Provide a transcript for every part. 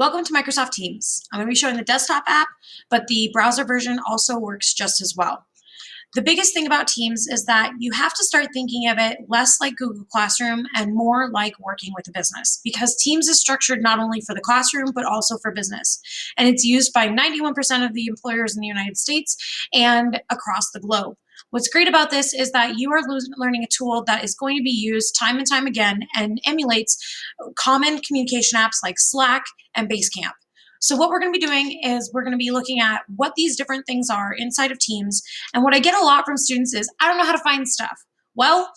Welcome to Microsoft Teams. I'm going to be showing the desktop app, but the browser version also works just as well. The biggest thing about Teams is that you have to start thinking of it less like Google Classroom and more like working with a business, because Teams is structured not only for the classroom, but also for business. And it's used by 91% of the employers in the United States and across the globe. What's great about this is that you are learning a tool that is going to be used time and time again and emulates common communication apps like Slack and Basecamp. So what we're going to be doing is we're going to be looking at what these different things are inside of Teams. And what I get a lot from students is, I don't know how to find stuff. Well,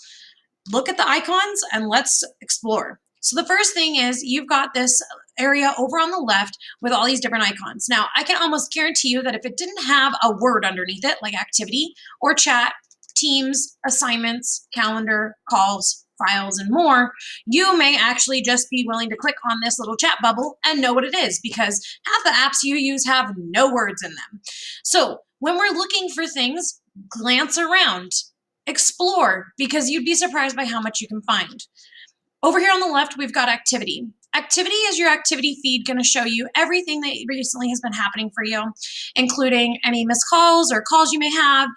look at the icons and let's explore. So the first thing is you've got this area over on the left with all these different icons. Now, I can almost guarantee you that if it didn't have a word underneath it, like activity or chat, Teams, assignments, calendar, calls, files, and more, you may actually just be willing to click on this little chat bubble and know what it is, because half the apps you use have no words in them. So when we're looking for things, glance around, explore, because you'd be surprised by how much you can find. Over here on the left, we've got activity. Activity is your activity feed going to show you everything that recently has been happening for you, including any missed calls or calls you may have,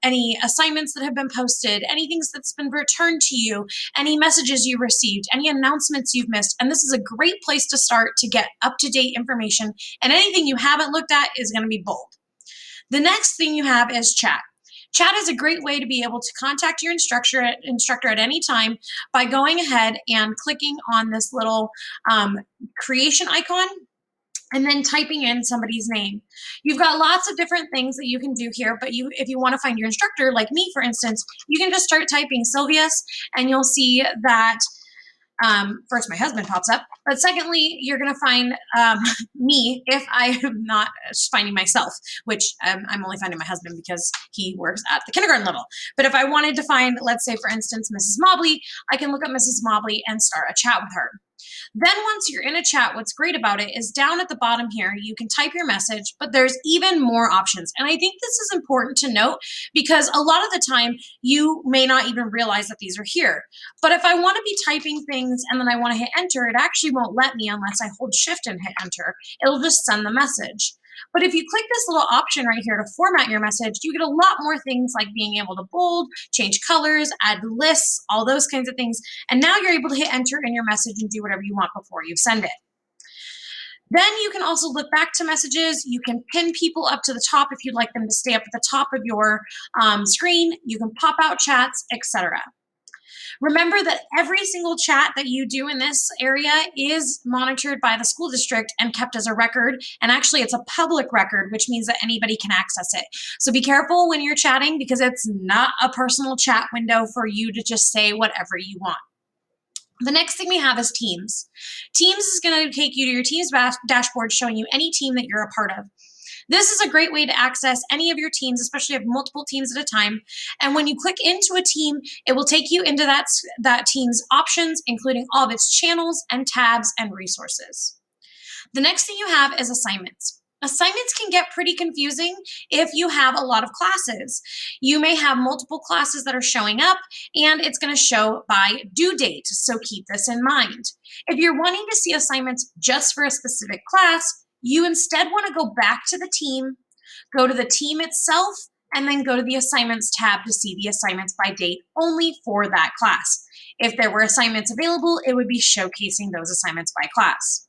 any assignments that have been posted, anything that's been returned to you, any messages you received, any announcements you've missed. And this is a great place to start to get up-to-date information. And anything you haven't looked at is going to be bold. The next thing you have is chat. Chat is a great way to be able to contact your instructor at any time by going ahead and clicking on this little creation icon and then typing in somebody's name. You've got lots of different things that you can do here, but if you want to find your instructor, like me, for instance, you can just start typing Sylvius, and you'll see that first, my husband pops up, but secondly, you're going to find me if I am not finding myself, which I'm only finding my husband because he works at the kindergarten level. But if I wanted to find, let's say, for instance, Mrs. Mobley, I can look up Mrs. Mobley and start a chat with her. Then once you're in a chat, what's great about it is down at the bottom here, you can type your message, but there's even more options. And I think this is important to note, because a lot of the time you may not even realize that these are here. But if I want to be typing things and then I want to hit enter, it actually won't let me unless I hold shift and hit enter. It'll just send the message. But if you click this little option right here to format your message, you get a lot more things like being able to bold, change colors, add lists, all those kinds of things. And now you're able to hit enter in your message and do whatever you want before you send it. Then you can also look back to messages. You can pin people up to the top if you'd like them to stay up at the top of your screen. You can pop out chats, etc. Remember that every single chat that you do in this area is monitored by the school district and kept as a record. And actually, it's a public record, which means that anybody can access it. So be careful when you're chatting, because it's not a personal chat window for you to just say whatever you want. The next thing we have is Teams. Teams is going to take you to your Teams dashboard, showing you any team that you're a part of. This is a great way to access any of your teams, especially if you have multiple teams at a time. And when you click into a team, it will take you into that team's options, including all of its channels and tabs and resources. The next thing you have is assignments. Assignments can get pretty confusing if you have a lot of classes. You may have multiple classes that are showing up, and it's going to show by due date, so keep this in mind. If you're wanting to see assignments just for a specific class, you instead want to go back to the team, go to the team itself, and then go to the assignments tab to see the assignments by date only for that class. If there were assignments available, it would be showcasing those assignments by class.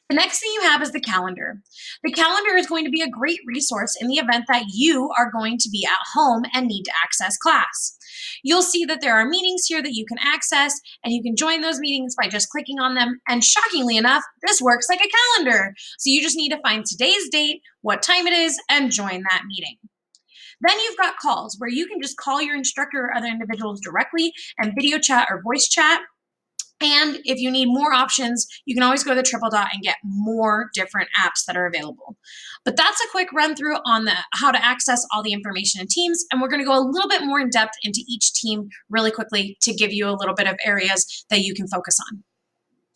The next thing you have is the calendar. The calendar is going to be a great resource in the event that you are going to be at home and need to access class. You'll see that there are meetings here that you can access, and you can join those meetings by just clicking on them. And shockingly enough, this works like a calendar. So you just need to find today's date, what time it is, and join that meeting. Then you've got calls, where you can just call your instructor or other individuals directly and video chat or voice chat. And if you need more options, you can always go to the triple dot and get more different apps that are available. But that's a quick run through on how to access all the information in Teams. And we're going to go a little bit more in depth into each team really quickly to give you a little bit of areas that you can focus on.